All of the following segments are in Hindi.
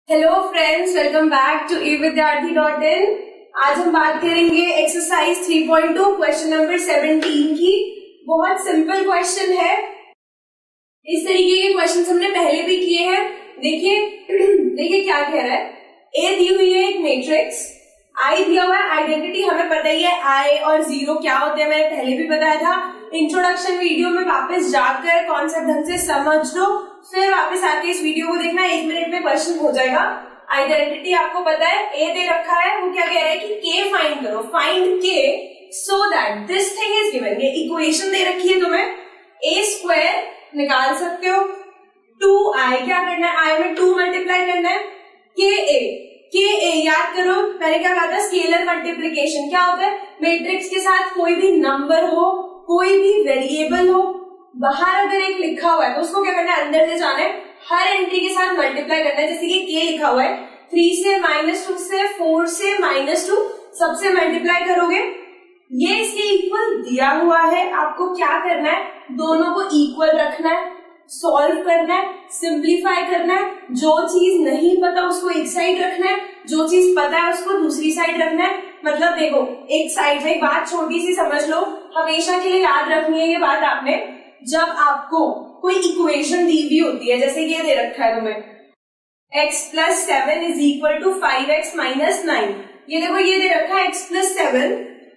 Hello friends, welcome back to evidyarthi.in। आज हम बात करेंगे एक्सरसाइज 3.2 क्वेश्चन नंबर 17 की। बहुत सिंपल क्वेश्चन है। इस तरीके के क्वेश्चन हमने पहले भी किए हैं। देखिए क्या कह रहा है। ए दी हुई है एक मैट्रिक्स, आई दिया हुआ है, आइडेंटिटी हमें पता ही है, आई और जीरो क्या होते हैं, मैंने पहले भी बताया था। इंट्रोडक्शन वीडियो में वापस जाकर कॉन्सेप्ट ढंग से समझ लो, फिर वापस आके इस वीडियो को देखना। 1 मिनट में क्वेश्चन हो जाएगा। आइडेंटिटी आपको पता है, ए दे रखा है, वो क्या कह रहा है कि के फाइंड करो, फाइंड के so that this thing is given. ये इक्वेशन दे रखी है तुम्हें, ए स्क्वायर निकाल सकते हो, 2i क्या करना है, आई में 2 मल्टीप्लाई करना है, के ए याद करो मैंने क्या कहा था, स्केलर मल्टीप्लीकेशन। क्या होता है, मैट्रिक्स के साथ कोई भी नंबर हो, कोई भी वेरिएबल हो, बाहर अगर एक लिखा हुआ है तो उसको क्या करना है, अंदर ले जाना है, हर एंट्री के साथ मल्टीप्लाई करना है। जैसे कि के लिखा हुआ है, 3 से -2 से 4 से -2 सबसे मल्टीप्लाई करोगे, ये इसके इक्वल दिया हुआ है। आपको क्या करना है, दोनों को इक्वल रखना है, सॉल्व करना है, सिंप्लीफाई करना है। जो चीज नहीं पता उसको एक साइड रखना है, जो चीज पता है उसको दूसरी साइड रखना है। मतलब देखो, एक साइड में एक बात छोटी सी समझ लो, हमेशा के लिए याद रखनी है ये बात आपने। जब आपको कोई इक्वेशन दी हुई होती है, जैसे ये दे रखा है तुम्हें, x + 7 = 5x - 9। ये देखो, ये दे रखा है x + 7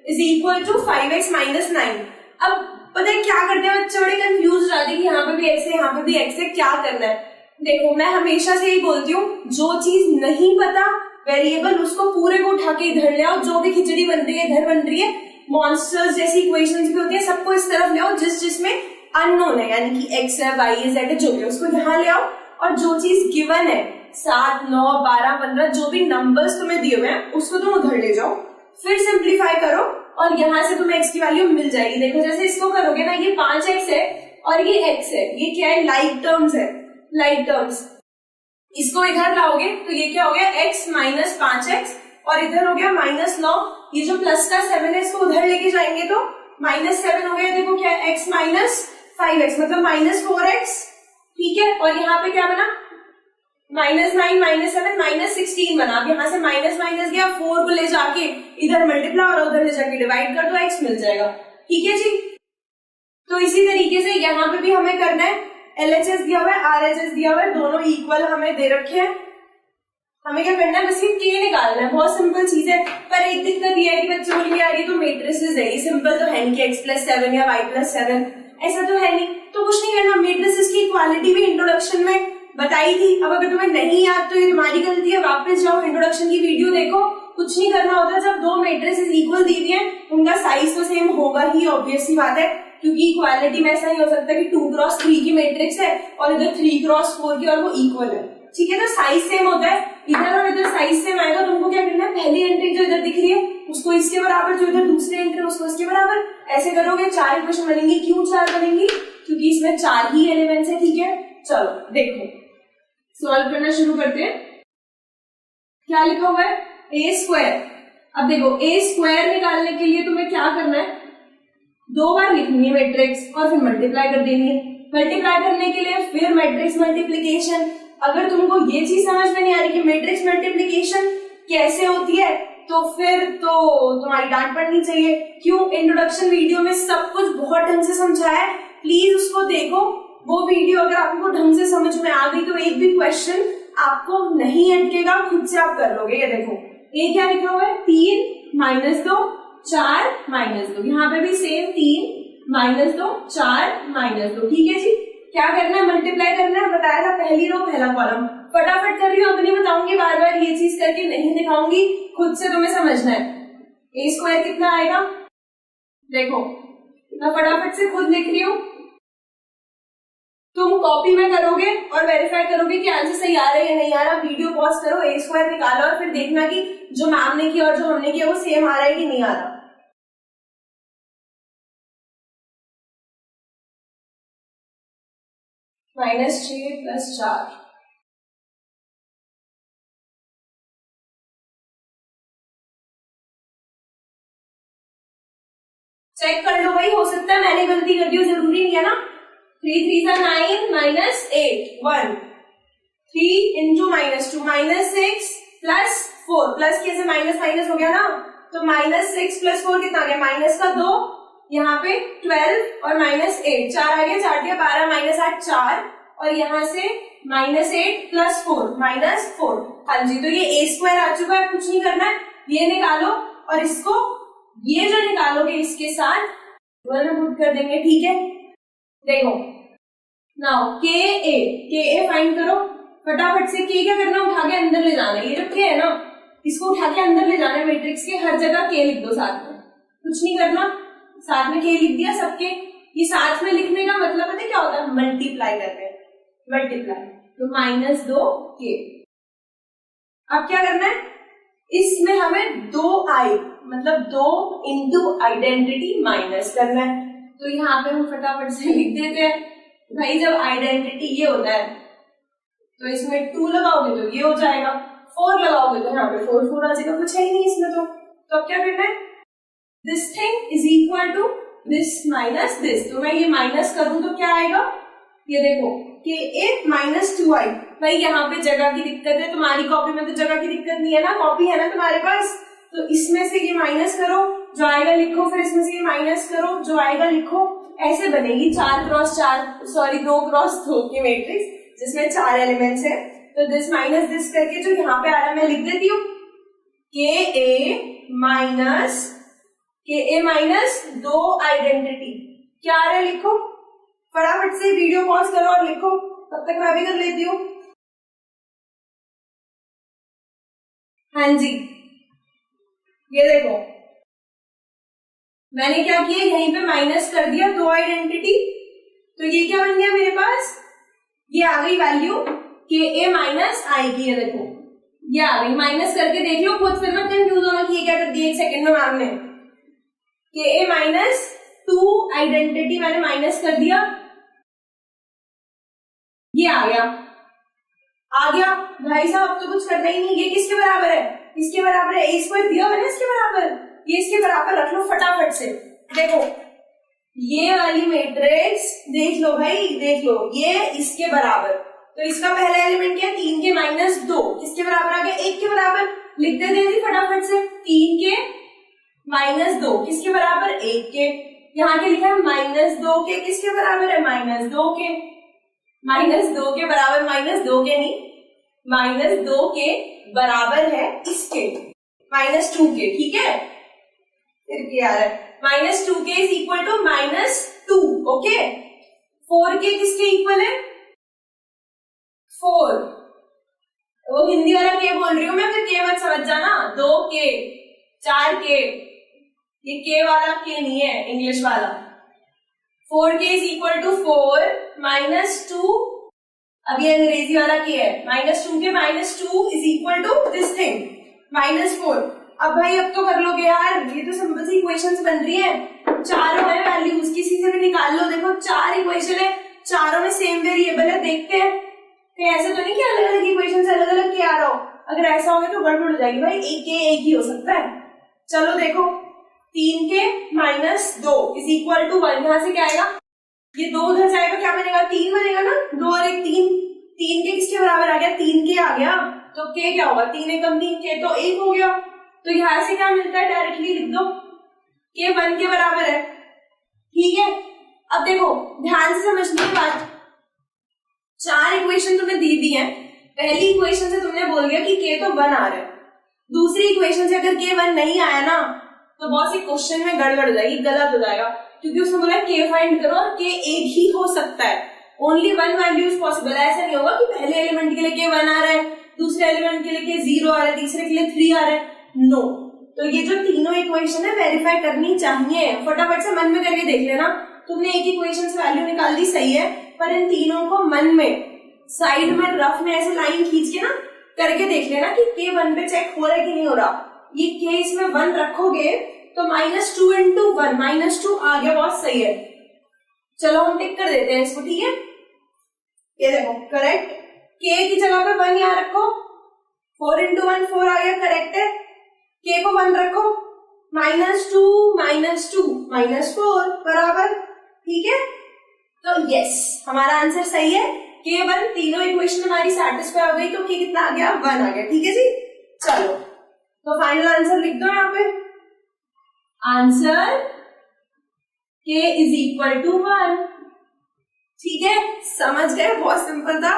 = 5x - 9। अब पता है क्या करते हैं बच्चे, बड़े कंफ्यूज हो जाते हैं कि यहाँ पे भी x है, यहाँ पे भी x है, क्या करना है। देखो, मैं हमेशा से ही बोलती हूँ, जो चीज नहीं पता वेरिएबल, उसको पूरे को उठा के इधर ले आओ। जो भी खिचड़ी बन रही है इधर बन रही है, मॉन्स्टर्स जैसी इक्वेशंस भी होती है, सबको इस तरफ ले आओ। जिसमें अननोन है, यानी कि x है, y है, z है, जो भी, उसको यहाँ ले आओ। और जो चीज गिवन है, 7, 9, 12, 15, जो भी नंबर्स तुम्हें दिए हुए हैं, उसको तुम उधर ले जाओ, फिर सिंप्लीफाई करो और यहाँ से तुम्हें x की वैल्यू मिल जाएगी। देखो, जैसे इसको करोगे ना, ये 5x है और ये x है, ये क्या है, लाइक टर्म्स है, लाइक टर्म्स। इसको इधर लाओगे तो ये क्या हो गया, x - 5x, और इधर हो गया -9। ये जो प्लस का 7 है, इसको उधर लेके जाएंगे तो -7 हो गया। देखो क्या है, x - 5x मतलब -4x, ठीक है। और यहाँ पे क्या बना, -9 - 7 -16 बना। अब यहाँ से माइनस गया, 4 को ले जाके इधर मल्टीप्लाई और उधर ले जाके डिवाइड कर दो, x मिल जाएगा, ठीक है जी। तो इसी तरीके से यहाँ पे भी हमें करना है। LHS दिया हुआ है, RHS दिया हुआ है, दोनों इक्वल हमें दे रखे हैं। हमें क्या करना है, बस ये k निकालना है। बहुत सिंपल चीज है, पर एक दिक्कत ये है कि बच्चे बोलेंगे यार ये तो मैट्रिसेस है, ये सिंपल तो है नहीं कि x + 7 या y + 7, ऐसा तो है नहीं। तो कुछ नहीं करना, मैट्रिसेस की इक्वालिटी भी इंट्रोडक्शन में बताई थी। अब अगर तुम्हें नहीं याद तो ये तुम्हारी गलती है, वापस जाओ इंट्रोडक्शन की वीडियो देखो। कुछ नहीं करना होता, जब दो मैट्रिसेस इक्वल दी हुई है, उनका साइज तो सेम होगा ही, ऑब्वियस सी बात है, क्योंकि इक्वालिटी में ऐसा नहीं हो सकता कि 2x3 की मैट्रिक्स है और इधर 3x4 की और वो इक्वल है, ठीक है। तो साइज सेम होता है, इधर और इधर साइज सेम आएगा। तुमको क्या करना है, पहली एंट्री जो इधर दिख रही है उसको इसके बराबर, जो इधर दूसरी एंट्री उसको इसके बराबर, ऐसे करोगे 4 इक्वेशन बनेंगी। क्यों 4 बनेंगी, क्योंकि इसमें 4 ही एलिमेंट्स है, ठीक है। चलो देखो, सॉल्व करना शुरू करते हैं। क्या लिखा हुआ है, ए स्क्वायर। अब देखो, ए स्क्वायर निकालने के लिए तुम्हें क्या करना है, 2 बार लिखनी है मैट्रिक्स और फिर मल्टीप्लाई कर देनी है। मल्टीप्लाई करने के लिए फिर मैट्रिक्स मल्टीप्लीकेशन। अगर तुमको ये चीज समझ में नहीं आ रही कि मैट्रिक्स मल्टीप्लीकेशन कैसे होती है, तो फिर तो तुम्हारी डांट पड़नी चाहिए। क्यों, इंट्रोडक्शन वीडियो में सब कुछ बहुत ढंग से समझाया है, प्लीज उसको देखो। वो वीडियो अगर आपको ढंग से समझ में आ गई तो एक भी क्वेश्चन आपको नहीं अटकेगा, खुद से आप कर लोगे। ये देखो, ये क्या लिखा हुआ है, 3 - 2 4 - 2, यहाँ पे भी सेम 3 - 2 4 - 2, ठीक है जी। क्या करना है, मल्टीप्लाई करना है, बताया था, पहली रो पहला कॉलम। फटाफट कर रही हूँ, अब नहीं बताऊंगी, बार बार ये चीज करके नहीं दिखाऊंगी, खुद से तुम्हें समझना है। ए स्क्वायर कितना आएगा, देखो मैं फटाफट से खुद लिख रही हूँ, तुम कॉपी में करोगे और वेरीफाई करोगे कि आंसर सही आ रहा है या नहीं आ रहा। वीडियो पॉज करो, ए स्क्वायर निकालो और फिर देखना कि जो मैम ने किया और जो हमने किया वो सेम आ रहा है कि नहीं आ रहा। -6 + 4, चेक कर लो भाई, हो सकता है मैंने गलती कर दी हो, जरूरी नहीं है ना। 3 3 9 -8 1, 3 इंटू -2 -6 प्लस 4 प्लस कैसे माइनस माइनस हो गया ना, तो -6 प्लस 4 कितना आ गया, माइनस का 2, यहाँ पे 12 और -8 4 आ गया, 4 दिया 12 -8 4 और यहाँ से -8 प्लस 4 -4। हाँ जी, तो ये a स्क्वायर आ चुका है, कुछ नहीं करना है, ये निकालो और इसको ये जो निकालोगे इसके साथ वन पुट कर देंगे, ठीक है। देखो नाउ के फाइंड करो फटाफट से। के क्या करना, उठा के अंदर ले जाना है, ये जो के है ना इसको उठा के अंदर ले जाना है मैट्रिक्स के, हर जगह के लिख दो साथ में, कुछ नहीं करना, साथ में के लिख दिया सबके। ये साथ में लिखने का मतलब पता है क्या होता है, मल्टीप्लाई करते हैं, मल्टीप्लाई, तो -2 के। अब क्या करना है, इसमें हमें 2i मतलब 2 इंटू आइडेंटिटी माइनस करना है, तो यहाँ पे हम फटाफट से लिख देते हैं भाई, जब आइडेंटिटी ये होता है तो इसमें 2 लगाओगे तो ये हो जाएगा, 4 लगाओगे तो यहाँ पे 4 आ जाएगा, कुछ है ही नहीं इसमें। तो अब क्या करना है, this thing is equal to this minus this, तो मैं ये माइनस करूं तो क्या आएगा, ये देखो कि एक -2i, भाई यहाँ पे जगह की दिक्कत है, तुम्हारी कॉपी में तो जगह की दिक्कत नहीं है ना, कॉपी है ना तुम्हारे पास, तो इसमें से ये माइनस करो, जो आएगा लिखो, फिर इसमें से ये माइनस करो, जो आएगा लिखो, ऐसे बनेगी 4 क्रॉस 4 सॉरी 2 क्रॉस 2 की मैट्रिक्स जिसमें 4 एलिमेंट्स है। तो दिस माइनस दिस करके जो यहाँ पे आ रहा है मैं लिख देती हूँ, के ए माइनस 2 आइडेंटिटी, क्या आ रहा है लिखो, फटाफट से वीडियो पॉज करो और लिखो, तब तक मैं भी कर लेती हूँ। हाँ जी, ये देखो मैंने क्या किया, यहीं पे माइनस कर दिया 2 आइडेंटिटी, तो ये क्या बन गया मेरे पास, ये आ गई वैल्यू के ए माइनस आई की, ये देखो ये आ गई, माइनस करके देख लो खुद, फिर मत कंफ्यूज होना कि ये क्या कर दिया एक सेकंड में मैम ने। के ए माइनस 2 आइडेंटिटी मैंने माइनस कर दिया, ये आ गया भाई साहब, अब तो कुछ करना ही नहीं, ये किसके बराबर है, इसके बराबर है, ए स्क्वायर दिया मैंने इसके बराबर, ये इसके बराबर रख लो फटाफट से। देखो ये वाली मैट्रिक्स देख लो भाई, देख लो ये इसके बराबर, तो इसका पहला एलिमेंट क्या है, 3 के -2 किसके बराबर आ गया, 1 के बराबर, लिख दे देंगे फटाफट से, 3 के -2 किसके बराबर, 1 के, यहाँ के लिखा है -2 के किसके बराबर है, -2 के, -2 के बराबर, -2 के नहीं, -2 के बराबर है इसके, -2 के, ठीक है, फिर क्या आ रहा है, -2 के इज इक्वल टू -2, ओके। 4 के किसके इक्वल है, 4, वो हिंदी वाला के बोल रही हूँ मैं, फिर के मत समझ जाना, 2 के 4 के, ये के वाला के नहीं है इंग्लिश वाला, 4 के इज इक्वल टू 4 -2, अब ये अंग्रेजी वाला के है, -2 के -2 is equal to this thing -4। अब भाई अब तो कर लोगे यार, ये तो सिंपल सी इक्वेशंस बन रही है, चारों है वैल्यूज, किसी से भी निकाल लो, देखो 4 इक्वेशन है, चारों में सेम वेरिएबल है, देखते हैं कि ऐसे तो नहीं कि अलग अलग इक्वेशन अलग अलग के आ रहा हो, अगर ऐसा होगा तो गड़बड़ हो जाएगी भाई, एक ही हो सकता है। चलो देखो 3 के -2 इज इक्वल टू 1, यहाँ से क्या आएगा, ये 2 उधर जाएगा, क्या बनेगा, 3 बनेगा ना, 2 और 1 3, 3 के किसके बराबर आ गया, 3 के आ गया, तो के क्या होगा, 3 एकम 3 के, तो 1 हो गया, तो यहां से क्या मिलता है, डायरेक्टली लिख दो के 1 के बराबर है, ठीक है। अब देखो ध्यान से समझने की बात, 4 इक्वेशन तुम्हें दी दी है, पहली इक्वेशन से तुमने बोल दिया कि के तो 1 आ रहा है, दूसरी इक्वेशन से अगर के 1 नहीं आया ना तो बहुत सी क्वेश्चन में गड़बड़ हो जाएगी, गलत हो जाएगा, क्योंकि उसने बोला के फाइंड करो और के एक ही हो सकता है, ओनली 1 वैल्यू इज पॉसिबल, ऐसा नहीं होगा कि पहले एलिमेंट के लिए के 1 आ रहा है, दूसरे एलिमेंट के लिए के 0 आ रहा है, तीसरे के लिए 3 आ रहा है, नो। तो ये जो तीनों इक्वेशन है वेरीफाई करनी चाहिए, फटाफट से मन में करके देख लेना, तुमने एक इक्वेशन से वैल्यू निकाल दी सही है, पर इन तीनों को मन में साइड में रफ में ऐसे लाइन खींच के ना करके देख लेना कि के 1 पे चेक हो रहा है कि नहीं हो रहा, ये के इसमें 1 रखोगे तो -2 इंटू 1 -2 आ गया, बहुत सही है। चलो हम टिक कर देते हैं इसको, ठीक है, ये देखो करेक्ट, के की जगह पे 1 यहाँ रखो, 4 इंटू 1 4 आ गया, करेक्ट है, के को 1 रखो, -2 -4 बराबर, ठीक है, तो यस हमारा आंसर सही है, K1 तीनों इक्वेशन हमारी सेटिस्फाई हो गई तो K कितना आ गया 1 आ गया। ठीक है जी, चलो तो फाइनल आंसर लिख दो यहाँ पे। Answer K is equal to 1। ठीक है, समझ गए, बहुत सिंपल था,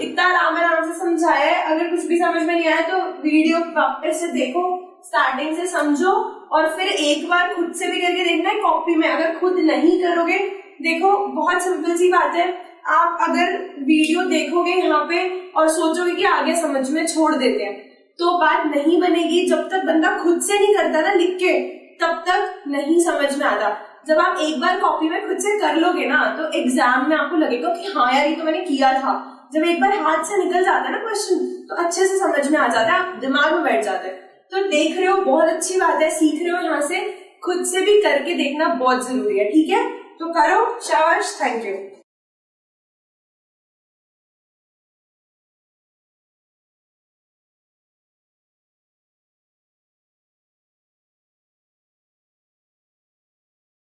इतना आराम से समझाया है। अगर कुछ भी समझ में नहीं आया तो वीडियो वापस से देखो, स्टार्टिंग से समझो और फिर एक बार खुद से भी करके देखना है कॉपी में। अगर खुद नहीं करोगे, देखो बहुत सिंपल सी बात है, आप अगर वीडियो देखोगे यहाँ पे और सोचोगे कि आगे समझ में छोड़ देते हैं तो बात नहीं बनेगी। जब तक बंदा खुद से नहीं करता ना लिख के, तब तक नहीं समझ में आता। जब आप एक बार कॉपी में खुद से कर लोगे ना तो एग्जाम में आपको लगेगा कि हाँ यार ये तो मैंने किया था। जब एक बार हाथ से निकल जाता है ना क्वेश्चन तो अच्छे से समझ में आ जाता है, आप दिमाग में बैठ जाते हैं। तो देख रहे हो, बहुत अच्छी बात है, सीख रहे हो, यहाँ से खुद से भी करके देखना बहुत जरूरी है। ठीक है, तो करो, शाबाश, थैंक यू।